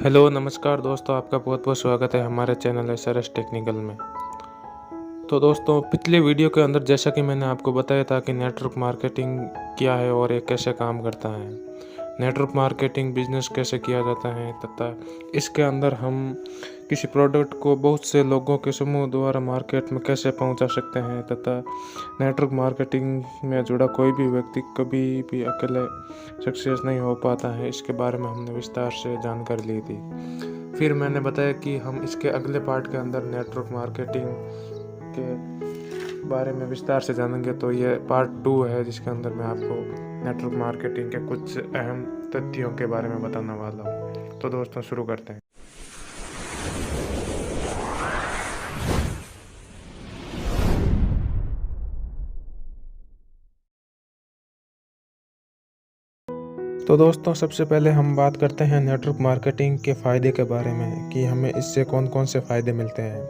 Hello नमस्कार दोस्तों, आपका बहुत बहुत स्वागत है हमारे चैनल SRS टेक्निकल में। तो दोस्तों, पिछले वीडियो के अंदर जैसा कि मैंने आपको बताया था कि नेटवर्क मार्केटिंग क्या है और ये कैसे काम करता है, नेटवर्क मार्केटिंग बिजनेस कैसे किया जाता है तथा इसके अंदर हम किसी प्रोडक्ट को बहुत से लोगों के समूह द्वारा मार्केट में कैसे पहुंचा सकते हैं तथा नेटवर्क मार्केटिंग में जुड़ा कोई भी व्यक्ति कभी भी अकेले सक्सेस नहीं हो पाता है। इसके बारे में हमने विस्तार से जानकारी ली थी। फिर मैंने बताया कि हम इसके अगले पार्ट के अंदर नेटवर्क मार्केटिंग के बारे में विस्तार से जानेंगे। तो ये पार्ट 2 है जिसके अंदर मैं आपको नेटवर्क मार्केटिंग के कुछ अहम तथ्यों के बारे में बताने वाला हूँ। तो दोस्तों शुरू करते हैं। तो दोस्तों, सबसे पहले हम बात करते हैं नेटवर्क मार्केटिंग के फ़ायदे के बारे में कि हमें इससे कौन कौन से फ़ायदे मिलते हैं।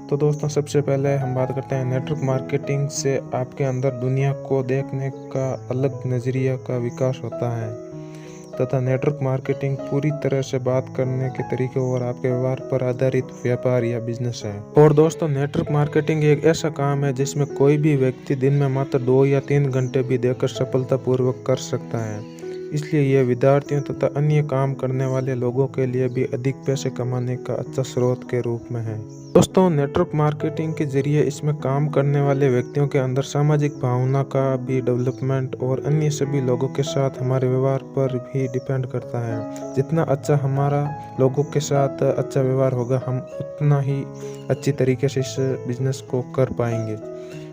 तो दोस्तों, सबसे पहले हम बात करते हैं नेटवर्क मार्केटिंग से आपके अंदर दुनिया को देखने का अलग नज़रिया का विकास होता है तथा नेटवर्क मार्केटिंग पूरी तरह से बात करने के तरीके और आपके व्यवहार पर आधारित व्यापार या बिजनेस है। और दोस्तों, नेटवर्क मार्केटिंग एक ऐसा काम है जिसमें कोई भी व्यक्ति दिन में मात्र 2 या 3 घंटे भी देकर सफलतापूर्वक कर सकता है। इसलिए यह विद्यार्थियों तथा अन्य काम करने वाले लोगों के लिए भी अधिक पैसे कमाने का अच्छा स्रोत के रूप में है। दोस्तों, नेटवर्क मार्केटिंग के जरिए इसमें काम करने वाले व्यक्तियों के अंदर सामाजिक भावना का भी डेवलपमेंट और अन्य सभी लोगों के साथ हमारे व्यवहार पर भी डिपेंड करता है। जितना अच्छा हमारा लोगों के साथ अच्छा व्यवहार होगा, हम उतना ही अच्छी तरीके से इस बिजनेस को कर पाएंगे।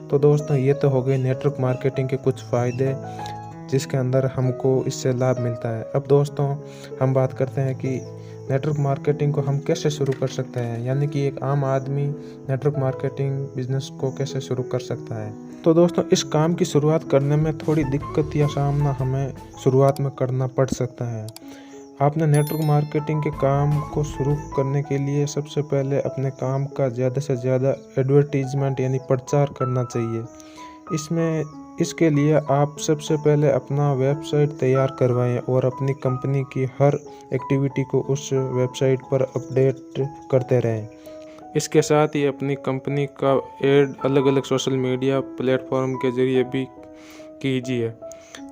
तो दोस्तों, ये तो हो गए नेटवर्क मार्केटिंग के कुछ फ़ायदे जिसके अंदर हमको इससे लाभ मिलता है। अब दोस्तों, हम बात करते हैं कि नेटवर्क मार्केटिंग को हम कैसे शुरू कर सकते हैं, यानी कि एक आम आदमी नेटवर्क मार्केटिंग बिजनेस को कैसे शुरू कर सकता है। तो दोस्तों, इस काम की शुरुआत करने में थोड़ी दिक्कत या सामना हमें शुरुआत में करना पड़ सकता है। आपने नेटवर्क मार्केटिंग के काम को शुरू करने के लिए सबसे पहले अपने काम का ज़्यादा से ज़्यादा एडवर्टीजमेंट यानी प्रचार करना चाहिए। इसके लिए आप सबसे पहले अपना वेबसाइट तैयार करवाएं और अपनी कंपनी की हर एक्टिविटी को उस वेबसाइट पर अपडेट करते रहें। इसके साथ ही अपनी कंपनी का ऐड अलग अलग सोशल मीडिया प्लेटफॉर्म के जरिए भी कीजिए।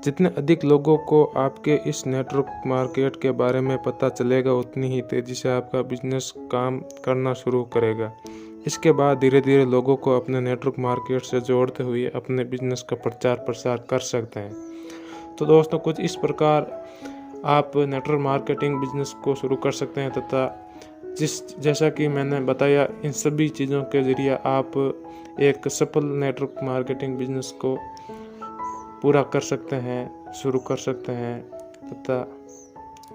जितने अधिक लोगों को आपके इस नेटवर्क मार्केट के बारे में पता चलेगा, उतनी ही तेज़ी से आपका बिजनेस काम करना शुरू करेगा। इसके बाद धीरे धीरे लोगों को अपने नेटवर्क मार्केट से जोड़ते हुए अपने बिजनेस का प्रचार प्रसार कर सकते हैं। तो दोस्तों, कुछ इस प्रकार आप नेटवर्क मार्केटिंग बिजनेस को शुरू कर सकते हैं तथा जैसा कि मैंने बताया, इन सभी चीज़ों के ज़रिए आप एक सफल नेटवर्क मार्केटिंग बिजनेस को पूरा कर सकते हैं, शुरू कर सकते हैं तथा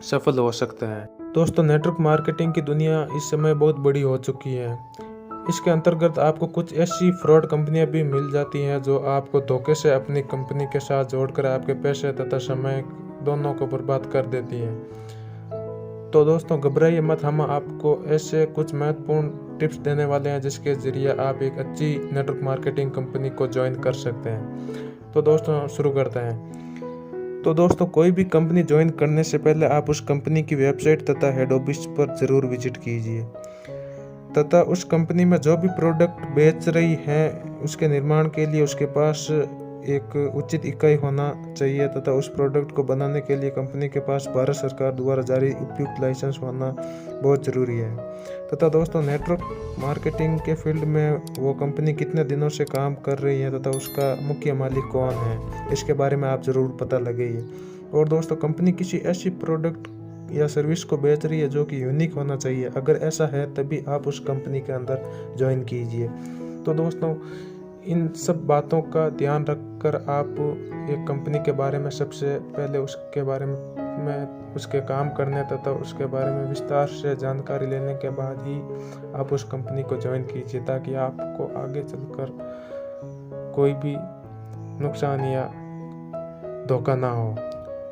सफल हो सकते हैं। दोस्तों, नेटवर्क मार्केटिंग की दुनिया इस समय बहुत बड़ी हो चुकी है। इसके अंतर्गत आपको कुछ ऐसी फ्रॉड कंपनियां भी मिल जाती हैं जो आपको धोखे से अपनी कंपनी के साथ जोड़कर आपके पैसे तथा समय दोनों को बर्बाद कर देती हैं। तो दोस्तों, घबराइए मत, हम आपको ऐसे कुछ महत्वपूर्ण टिप्स देने वाले हैं जिसके ज़रिए आप एक अच्छी नेटवर्क मार्केटिंग कंपनी को ज्वाइन कर सकते हैं। तो दोस्तों, शुरू करते हैं। तो दोस्तों, कोई भी कंपनी ज्वाइन करने से पहले आप उस कंपनी की वेबसाइट तथा हेड ऑफिस पर ज़रूर विजिट कीजिए तथा उस कंपनी में जो भी प्रोडक्ट बेच रही है उसके निर्माण के लिए उसके पास एक उचित इकाई होना चाहिए तथा उस प्रोडक्ट को बनाने के लिए कंपनी के पास भारत सरकार द्वारा जारी उपयुक्त लाइसेंस होना बहुत ज़रूरी है। तथा दोस्तों, नेटवर्क मार्केटिंग के फील्ड में वो कंपनी कितने दिनों से काम कर रही है तथा उसका मुख्य मालिक कौन है, इसके बारे में आप ज़रूर पता लगाइए। और दोस्तों, कंपनी किसी ऐसी प्रोडक्ट या सर्विस को बेच रही है जो कि यूनिक होना चाहिए। अगर ऐसा है तभी आप उस कंपनी के अंदर ज्वाइन कीजिए। तो दोस्तों, इन सब बातों का ध्यान रखकर आप एक कंपनी के बारे में सबसे पहले उसके बारे में उसके काम करने तथा उसके बारे में विस्तार से जानकारी लेने के बाद ही आप उस कंपनी को ज्वाइन कीजिए, ताकि आपको आगे चलकर कोई भी नुकसान या धोखा ना हो।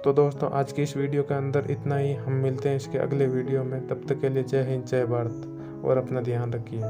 तो दोस्तों, आज की इस वीडियो के अंदर इतना ही। हम मिलते हैं इसके अगले वीडियो में। तब तक के लिए जय हिंद, जय भारत और अपना ध्यान रखिए।